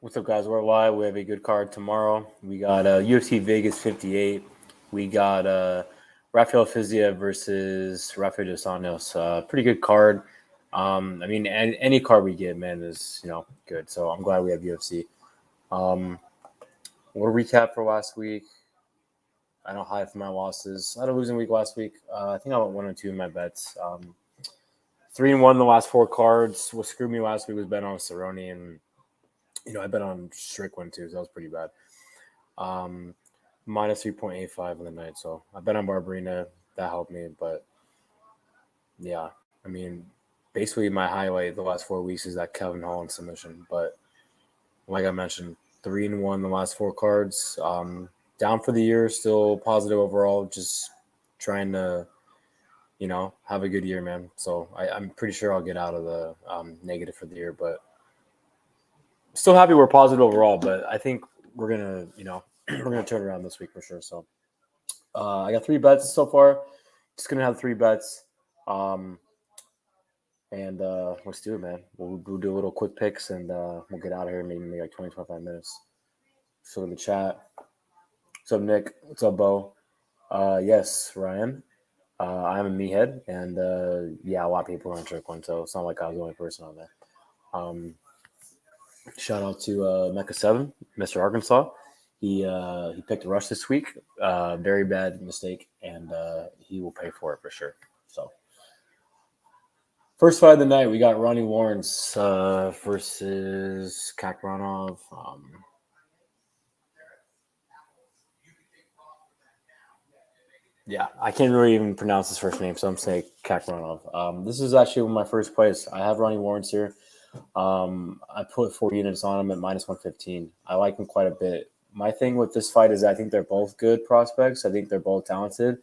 What's up, guys? We're live. We have a good card tomorrow. We got UFC Vegas 58. We got Rafael Fiziev versus Rafael dos Anjos. Pretty good card. Any card we get, man, is good. So I'm glad we have UFC. We'll recap for last week. I don't hide from my losses. I had a losing week last week. I think I went 1-2 in my bets. 3-1 the last 4 cards. What screwed me last week was betting on Cerrone, and I bet on Strickland too, so that was pretty bad. Minus 3.85 on the night, so I bet on Barberina. That helped me, but yeah, basically my highlight the last 4 weeks is that Kevin Holland submission. But like I mentioned, 3-1 the last 4 cards. Down for the year, still positive overall. Just trying to, have a good year, man. So I'm pretty sure I'll get out of the negative for the year, but still happy we're positive overall. But I think we're gonna, we're gonna turn around this week for sure. So I got 3 bets so far. Just gonna have 3 bets. And let's do it, man. We'll do a little quick picks, and we'll get out of here maybe like 20, 25 minutes. So in the chat, what's up, Nick? What's up, Bo? Yes, Ryan. I'm a meathead, and a lot of people are on Strickland, so it's not like I was the only person on there. Shout out to Mecha7, Mr. Arkansas. He picked a rush this week. Very bad mistake, and he will pay for it for sure. So, first fight of the night, we got Ronnie Lawrence versus Kakramonov. I can't really even pronounce his first name, so I'm saying Kakramonov. This is actually my first place. I have Ronnie Lawrence here. I put 4 units on him at minus 115. I like him quite a bit. My thing with this fight is I think they're both good prospects. I think they're both talented,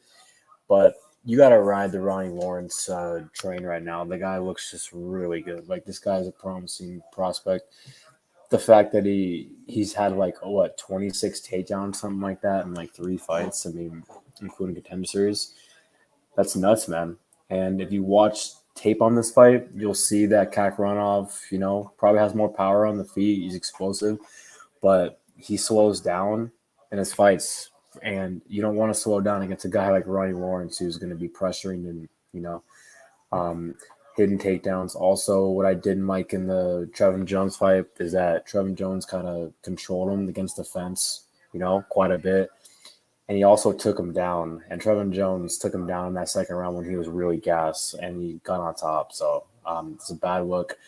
but you got to ride the Ronnie Lawrence train right now. The guy looks just really good. Like, this guy's a promising prospect. The fact that he's had 26 takedowns, something like that, in 3 fights. Including Contender Series. That's nuts, man. And if you watch tape on this fight, you'll see that Kakramonov, probably has more power on the feet. He's explosive, but he slows down in his fights. And you don't want to slow down against a guy like Ronnie Lawrence, who's going to be pressuring and, hidden takedowns. Also, what I didn't like in the Trevin Jones fight is that Trevin Jones kind of controlled him against the fence, quite a bit. And he also took him down. And Trevin Jones took him down in that second round when he was really gassed, and he got on top. So it's a bad look.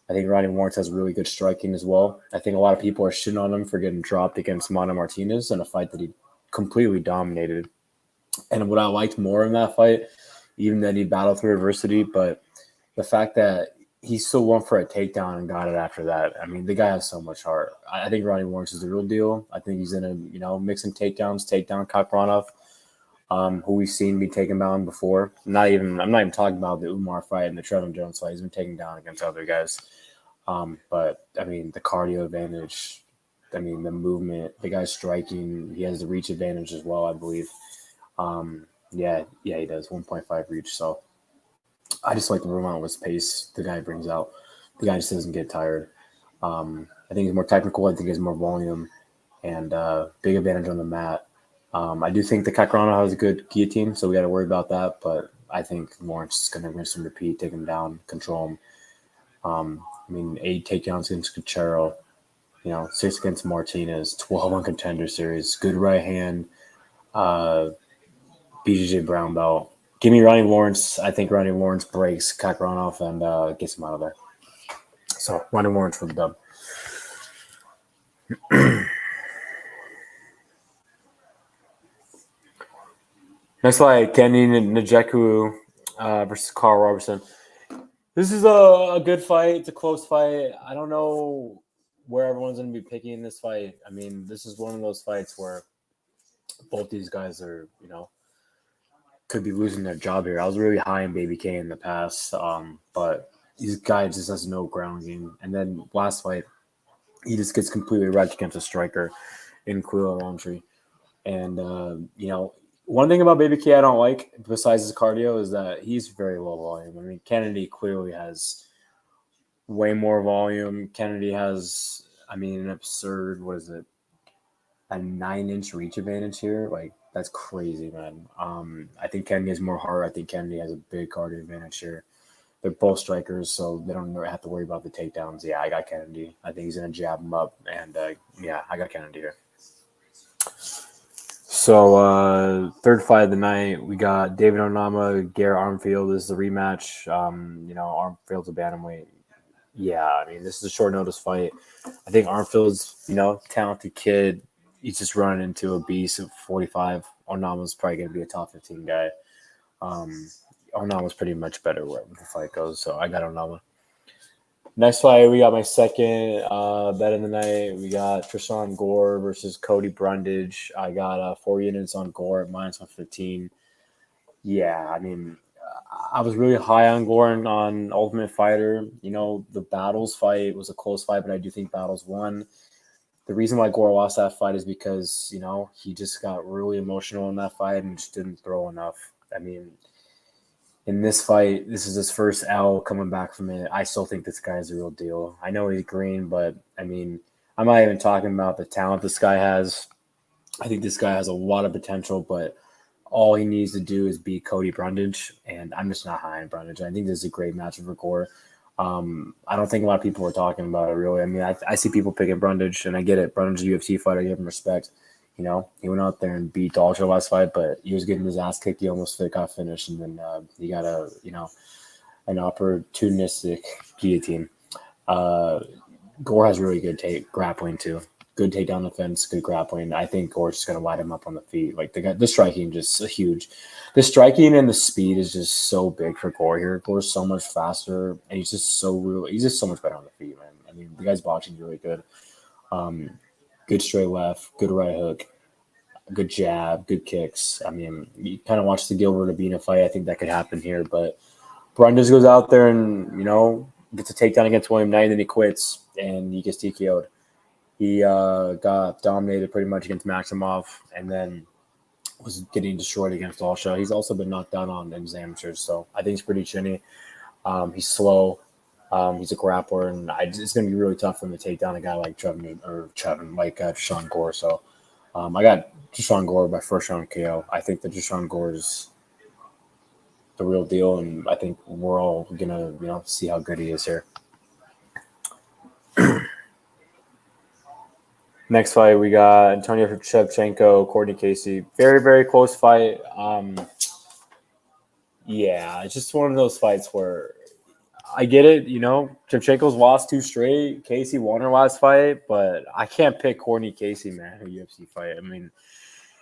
I think Ronnie Lawrence has really good striking as well. I think a lot of people are shitting on him for getting dropped against Mana Martinez in a fight that he completely dominated. And what I liked more in that fight, even that he battled through adversity, but the fact that he still went for a takedown and got it after that. The guy has so much heart. I think Ronnie Lawrence is the real deal. I think he's in a, mixing takedowns, takedown Kakramonov, who we've seen be taken down before. I'm not even talking about the Umar fight and the Trevin Jones fight. He's been taken down against other guys. But the cardio advantage, the movement, the guy's striking. He has the reach advantage as well, I believe. He does 1.5 reach. So I just like the relentless pace the guy brings out. The guy just doesn't get tired. I think he's more technical. I think he has more volume and big advantage on the mat. I do think the Kakramonov has a good guillotine, so we got to worry about that. But I think Lawrence is going to rinse and repeat, take him down, control him. 8 takedowns against Cuchero, 6 against Martinez, 12 on Contender Series, good right hand, BJJ brown belt. Give me Ronnie Lawrence. I think Ronnie Lawrence breaks Kakramonov and gets him out of there. So, Ronnie Lawrence for the dub. Next fight, Kenny Nzechukwu versus Carl Roberson. This is a good fight. It's a close fight. I don't know where everyone's going to be picking this fight. This is one of those fights where both these guys are, could be losing their job here. I was really high in Baby K in the past, but these guys just has no ground game. And then last fight, he just gets completely wrecked against a striker in Quilla Roundtree. And, one thing about Baby K I don't like, besides his cardio, is that he's very low volume. Kennedy clearly has way more volume. Kennedy has, I mean, an absurd, what is it, a 9-inch reach advantage here? Like, that's crazy, man. I think Kennedy has more heart. I think Kennedy has a big cardio advantage here. They're both strikers, so they don't have to worry about the takedowns. Yeah, I got Kennedy. I think he's going to jab him up. And, yeah, I got Kennedy here. So, third fight of the night, we got David Onama, Gore Armfield. This is a rematch. Armfield's a bantamweight. Yeah, I mean, this is a short notice fight. I think Armfield's, talented kid. He's just running into a beast of 45. Onama's probably going to be a top 15 guy. Onama's pretty much better wherever the fight goes, so I got Onama. Next fight, we got my second bet of the night. We got Petrosyan Gore versus Cody Brundage. I got 4 units on Gore at -115. Yeah, I mean, I was really high on Gore on Ultimate Fighter. The Battles fight was a close fight, but I do think Battles won. The reason why Gore lost that fight is because, he just got really emotional in that fight and just didn't throw enough. I mean, in this fight, this is his first L coming back from it. I still think this guy is the real deal. I know he's green, but, I mean, I'm not even talking about the talent this guy has. I think this guy has a lot of potential, but all he needs to do is beat Cody Brundage, and I'm just not high on Brundage. I think this is a great matchup for Gore. I don't think a lot of people are talking about it, really. I mean, I see people picking Brundage, and I get it. Brundage is a UFC fighter. I give him respect. He went out there and beat Dalcho last fight, but he was getting his ass kicked. He almost got finished, and then he got an opportunistic guillotine. Gore has really good grappling, too. Good takedown defense, good grappling. I think Gore's just going to light him up on the feet. Like, the striking just huge. The striking and the speed is just so big for Gore here. Gore's so much faster, and he's just so much better on the feet, man. I mean, the guy's boxing really good. Good straight left, good right hook, good jab, good kicks. I mean, you kind of watch the Gilbert Urbina fight. I think that could happen here, but Brundage goes out there and, gets a takedown against William Knight, and then he quits, and he gets TKO'd. He got dominated pretty much against Maximov, and then was getting destroyed against Dalsha. He's also been knocked down on his amateurs, so I think he's pretty chinny. He's slow. He's a grappler, and it's going to be really tough for him to take down a guy like Petrosyan Gore. So I got Petrosyan Gore by first round KO. I think that Petrosyan Gore is the real deal, and I think we're all going to see how good he is here. Next fight, we got Antonio Shevchenko, Courtney Casey. Very, very close fight. Yeah, it's just one of those fights where I get it. Shevchenko's lost 2 straight. Casey won her last fight, but I can't pick Courtney Casey, man, her UFC fight. I mean,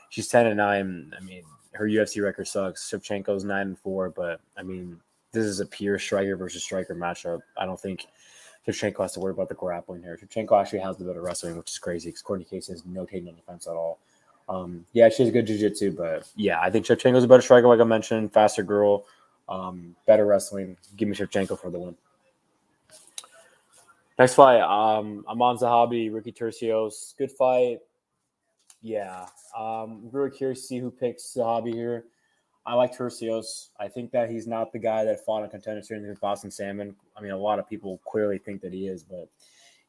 she's 10-9. I mean, her UFC record sucks. Shevchenko's 9-4, but I mean, this is a pure striker versus striker matchup. I don't think Shevchenko has to worry about the grappling here. Shevchenko actually has the better wrestling, which is crazy because Courtney Casey has no takedown defense at all. Yeah, she has good jiu-jitsu, but yeah, I think Shevchenko's a better striker, like I mentioned, faster girl, better wrestling. Give me Shevchenko for the win. Next fight, I'm on Zahabi, Ricky Turcios. Good fight. Yeah, really curious to see who picks Zahabi here. I like Turcios. I think that he's not the guy that fought on Contender Series with Boston Salmon. I mean, a lot of people clearly think that he is, but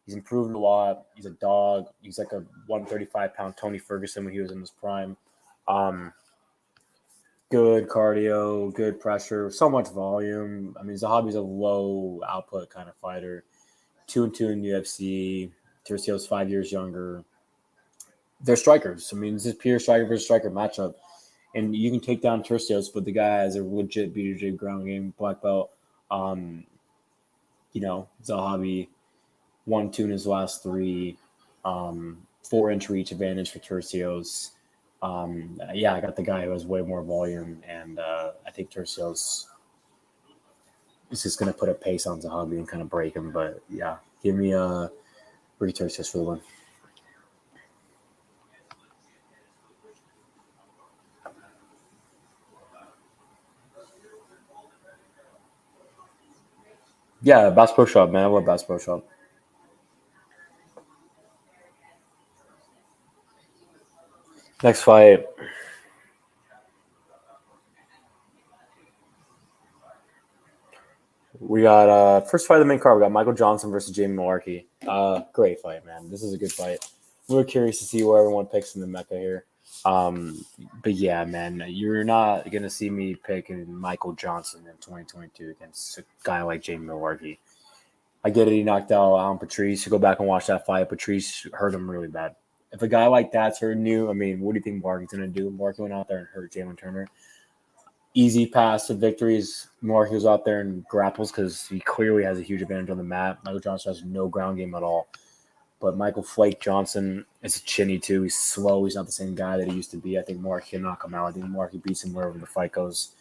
he's improved a lot. He's a dog. He's like a 135-pound Tony Ferguson when he was in his prime. Good cardio, good pressure, so much volume. I mean, Zahabi's a low output kind of fighter. 2-2 in UFC. Turcios 5 years younger. They're strikers. I mean, this is pure striker versus striker matchup. And you can take down Turcios, but the guy has a legit BJJ ground game, black belt. Zahabi 1-2 in his last 3. 4-inch reach advantage for Turcios. I got the guy who has way more volume, and I think Turcios is just going to put a pace on Zahabi and kind of break him. But, yeah, give me Ricky Turcios for the win. Yeah, Bass Pro Shop, man. I love Bass Pro Shop. Next fight. We got first fight of the main card. We got Michael Johnson versus Jamie Mullarkey. Great fight, man. This is a good fight. We're curious to see where everyone picks in the Mecca here. But yeah, man, you're not gonna see me picking Michael Johnson in 2022 against a guy like Jamie Mullarkey. I get it. He knocked out Alan Patrice. You go back and watch that fight. Patrice hurt him really bad. If a guy like that's hurting you, I mean, what do you think Mullarkey's gonna do? Mullarkey went out there and hurt Jalen Turner. Easy pass to victories. Mullarkey was out there and grapples because he clearly has a huge advantage on the mat. Michael Johnson has no ground game at all. But Michael Flake Johnson is chinny too. He's slow. He's not the same guy that he used to be. I think Mullarkey can knock him out. I think Mullarkey beats him wherever the fight goes.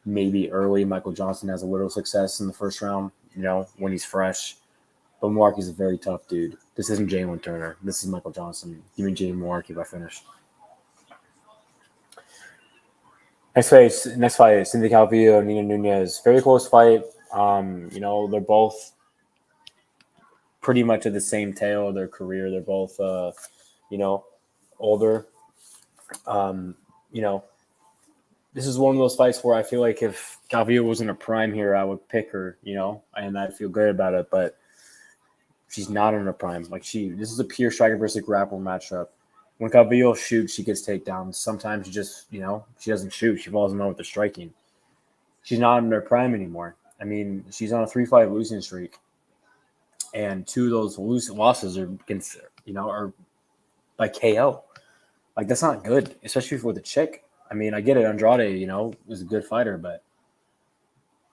Maybe early. Michael Johnson has a little success in the first round, when he's fresh. But Mullarkey's a very tough dude. This isn't Jalen Turner. This is Michael Johnson. Give me Jamie Mullarkey by finish. Next fight, Cynthia Calvillo, Nina Nunes. Very close fight. They're both pretty much at the same tail of their career. They're both, older. This is one of those fights where I feel like if Calvillo was in a prime here, I would pick her, and I'd feel good about it. But she's not in her prime. This is a pure striker versus grappler matchup. When Calvillo shoots, she gets takedowns. Sometimes she just, she doesn't shoot. She falls in love with the striking. She's not in her prime anymore. I mean, she's on a 3-5 losing streak. And 2 of those losses are by KO. That's not good, especially with a chick. I mean, I get it. Andrade, is a good fighter, but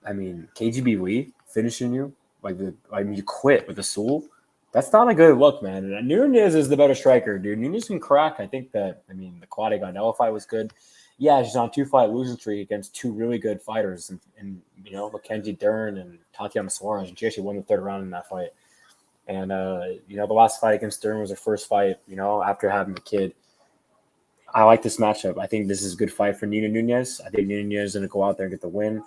I mean, KGB Lee finishing you, you quit with a Soul. That's not a good look, man. And Nunes is the better striker, dude. Nunes can crack. I think that, the Quade Gonella fight was good. Yeah, she's on a 2-5 losing streak against 2 really good fighters, and Mackenzie Dern and Tatiana Suarez. And she actually won the 3rd round in that fight. And the last fight against Dern was her first fight, after having the kid. I like this matchup. I think this is a good fight for Nina Nunes. I think Nina Nunes is going to go out there and get the win.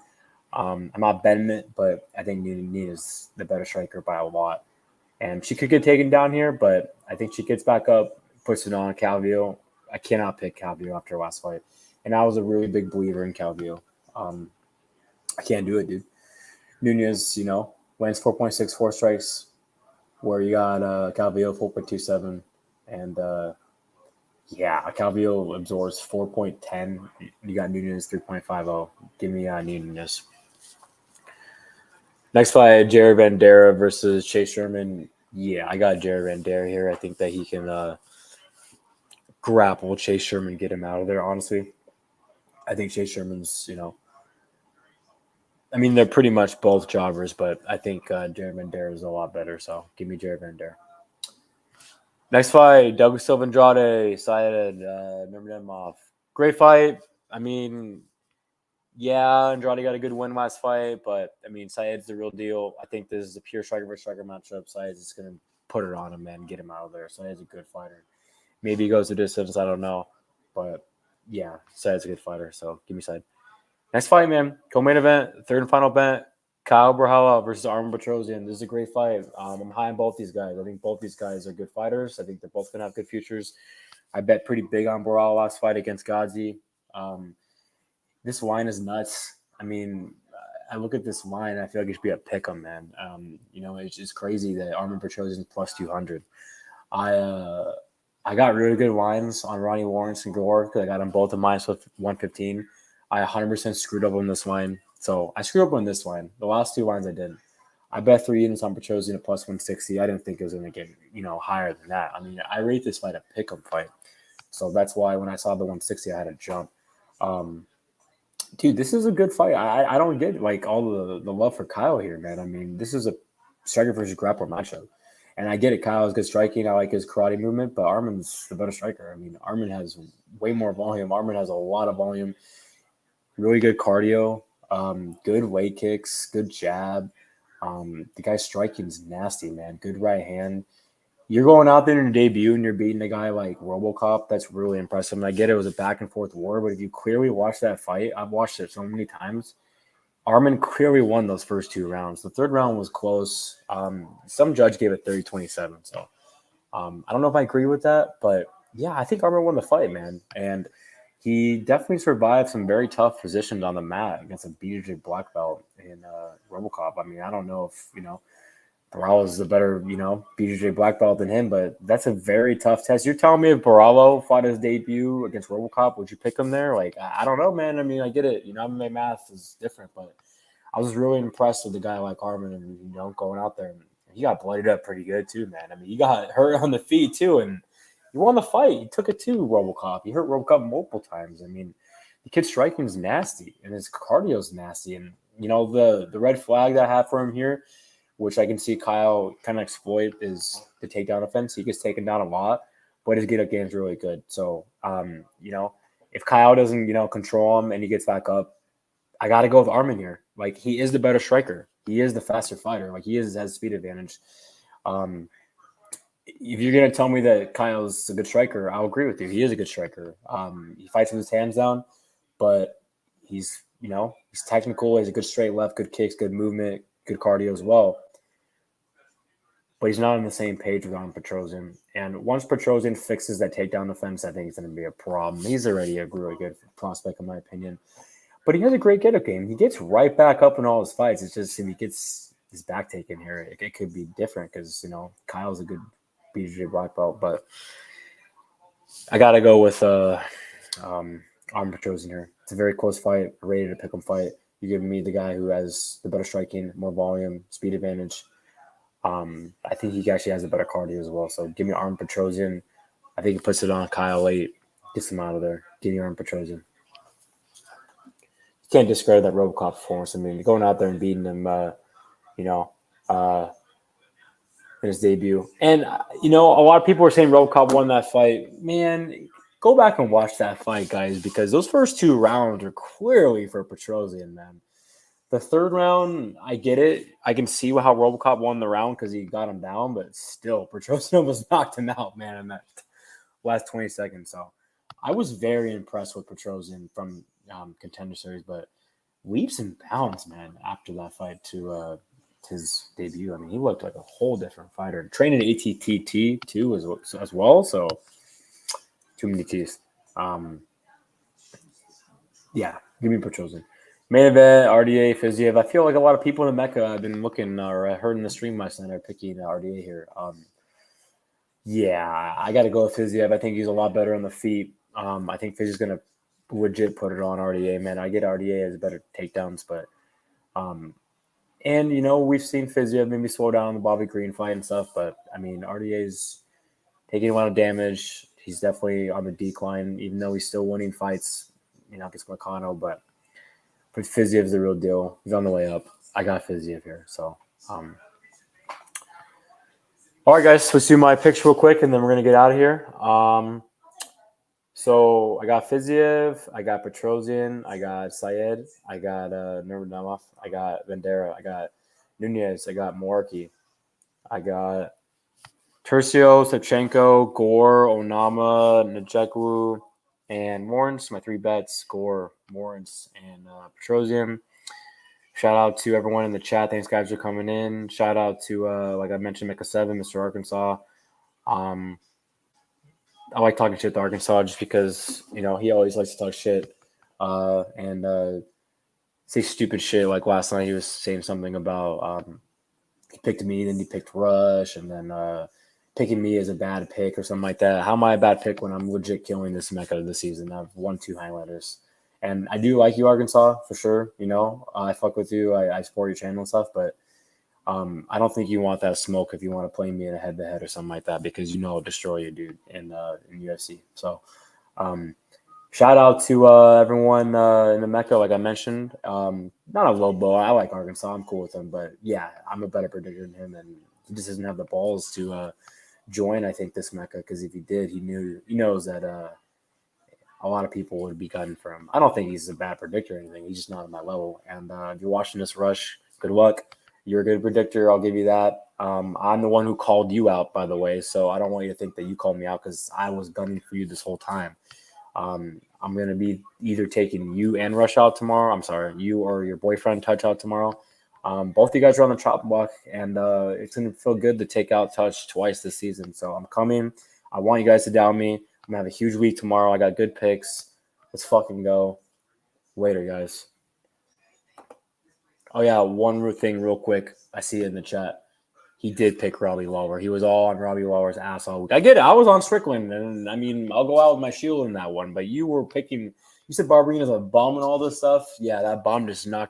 I'm not betting it, but I think Nina is the better striker by a lot. And she could get taken down here, but I think she gets back up, puts it on Calvillo. I cannot pick Calvillo after last fight. And I was a really big believer in Calvillo. I can't do it, dude. Nunes, lands 4.64 strikes, where you got Calvillo 4.27. And, Calvillo absorbs 4.10. You got Nunes 3.50. Give me Nunes. Next fight, Jared Vanderaa versus Chase Sherman. Yeah, I got Jared Vanderaa here. I think that he can grapple Chase Sherman, get him out of there, honestly. I think Chase Sherman's, they're pretty much both jobbers, but I think Jared Vanderaa is a lot better. So give me Jared Vanderaa. Next fight, Douglas Silva Andrade, Syed Nurmagomedov. Great fight. Andrade got a good win last fight, but Syed's the real deal. I think this is a pure striker versus striker matchup. Syed's just gonna put it on him, man, get him out of there. Syed's a good fighter. Maybe he goes to distance, I don't know. But yeah, Syed's a good fighter, so give me Syed. Next fight, man. Co-main event, 3rd and final event. Kyle Borralho versus Armand Petrosyan. This is a great fight. I'm high on both these guys. I think both these guys are good fighters. I think they're both gonna have good futures. I bet pretty big on Borralho last fight against Ghazi. This line is nuts. I look at this line, I feel like it should be a pick 'em, man. It's just crazy that Armand Petrosyan is plus 200. I got really good lines on Ronnie Lawrence and Gore because I got them both at minus 115. I 100% screwed up on this line. So I screwed up on this line. The last 2 lines I didn't. I bet 3 units on Petrosyan at plus 160. I didn't think it was going to get, higher than that. I rate this fight a pick 'em fight. So that's why when I saw the 160, I had to jump. Dude, this is a good fight. I don't get all the love for Kyle here, man. This is a striker versus grappler matchup. And I get it. Kyle is good striking. I like his karate movement, but Armin's the better striker. Armin has way more volume. Armin has a lot of volume. Really good cardio. Good weight kicks. Good jab. The guy's striking is nasty, man. Good right hand. You're going out there in your debut and you're beating a guy like RoboCop. That's really impressive. And I get it was a back and forth war, but if you clearly watch that fight, I've watched it so many times. Armin clearly won those first 2 rounds. The 3rd round was close. Some judge gave it 30-27. So I don't know if I agree with that, but yeah, I think Armin won the fight, man. And he definitely survived some very tough positions on the mat against a BJJ black belt in RoboCop. I mean, I don't know if, Borralho is a better, BJJ black belt than him, but that's a very tough test. You're telling me if Borralho fought his debut against RoboCop, would you pick him there? Like, I don't know, man. I mean, I get it. MMA math is different, but I was really impressed with a guy like Harmon and, going out there. And he got bloodied up pretty good, too, man. I mean, he got hurt on the feet, too, and he won the fight. He took it to RoboCop. He hurt RoboCop multiple times. I mean, the kid's striking is nasty, and his cardio is nasty. And, the red flag that I have for him here, which I can see Kyle kind of exploit, is the takedown offense. He gets taken down a lot, but his get-up game is really good. So, if Kyle doesn't, control him and he gets back up, I got to go with Armin here. Like, he is the better striker. He is the faster fighter. Like, has speed advantage. If you're going to tell me that Kyle's a good striker, I'll agree with you. He is a good striker. He fights with his hands down, but he's technical. He has a good straight left, good kicks, good movement, good cardio as well. But he's not on the same page with Petrosyan. And once Petrosyan fixes that takedown defense, I think it's going to be a problem. He's already a really good prospect, in my opinion. But he has a great get-up game. He gets right back up in all his fights. It's just if he gets his back taken here, it could be different because, Kyle's a good BJJ black belt. But I got to go with Armin Petrosyan here. It's a very close fight, a ready to pick him fight. You're giving me the guy who has the better striking, more volume, speed advantage. I think he actually has a better cardio as well. So give me Armin Petrosyan. I think he puts it on Kyle late, gets him out of there. Give me Armin Petrosyan. You can't discredit that RoboCop performance. I mean, going out there and beating him, in his debut. And, a lot of people were saying RoboCop won that fight. Man, go back and watch that fight, guys, because those first two rounds are clearly for Petrosyan, man. The third round, I get it. I can see how RoboCop won the round because he got him down, but still, Petrosyan almost knocked him out, man, in that last 20 seconds. So I was very impressed with Petrosyan from Contender Series, but leaps and bounds, man, after that fight to his debut. I mean, he looked like a whole different fighter. Trained in ATTT, too, as well, so too many T's. Yeah, give me Petrosyan. Main event, RDA, Fiziev. I feel like a lot of people in Mecca have been looking or heard in the stream last night are picking RDA here. Yeah, I got to go with Fiziev. I think he's a lot better on the feet. I think Fiziev's going to legit put it on RDA, man. I get RDA as better takedowns, but and we've seen Fiziev maybe slow down the Bobby Green fight and stuff, but I mean RDA's taking a lot of damage. He's definitely on the decline, even though he's still winning fights, against Marcano, but Fiziev's the real deal. He's on the way up. I got Fiziev here. So, all right, guys, let's do my picks real quick, and then we're going to get out of here. So I got Fiziev, I got Petrosyan, I got Syed, I got Nurmagomedov, I got Vanderaa, I got Nunes, I got Mullarkey, I got Turcios, Shevchenko, Gore, Onama, Nzechukwu, and Morins. My three bets: Gore, Morins, and Petrosyan. Shout out to everyone in the chat. Thanks, guys, for coming in. Shout out to, like I mentioned, Mecca 7, Mr. Arkansas. I like talking shit to Arkansas just because, he always likes to talk shit and say stupid shit. Like last night, he was saying something about he picked me, then he picked Rush, and then picking me as a bad pick or something like that. How am I a bad pick when I'm legit killing this Mecca this season? I've won 2 highlighters. And I do like you, Arkansas, for sure. I fuck with you. I support your channel and stuff, but I don't think you want that smoke if you want to play me in a head-to-head or something like that because I'll destroy you, dude, in UFC. So shout out to everyone in the Mecca, like I mentioned. Not a low blow. I like Arkansas. I'm cool with him. But, yeah, I'm a better predictor than him, and he just doesn't have the balls to join, I think, this Mecca because if he did, he knows that a lot of people would be gunning for him. I don't think he's a bad predictor or anything. He's just not on my level. And if you're watching this, Rush, good luck. You're a good predictor. I'll give you that. I'm the one who called you out, by the way, so I don't want you to think that you called me out because I was gunning for you this whole time. I'm going to be either taking you and Rush out tomorrow. I'm sorry, you or your boyfriend Touch out tomorrow. Both of you guys are on the chop block, and it's going to feel good to take out Touch twice this season. So I'm coming. I want you guys to doubt me. I'm going to have a huge week tomorrow. I got good picks. Let's fucking go. Later, guys. Oh, yeah, one thing real quick. I see it in the chat. He did pick Robbie Lawler. He was all on Robbie Lawler's ass all week. I get it. I was on Strickland, and I mean, I'll go out with my shield in that one. But you were picking – you said Barberina's a bum and all this stuff. Yeah, that bum just knocked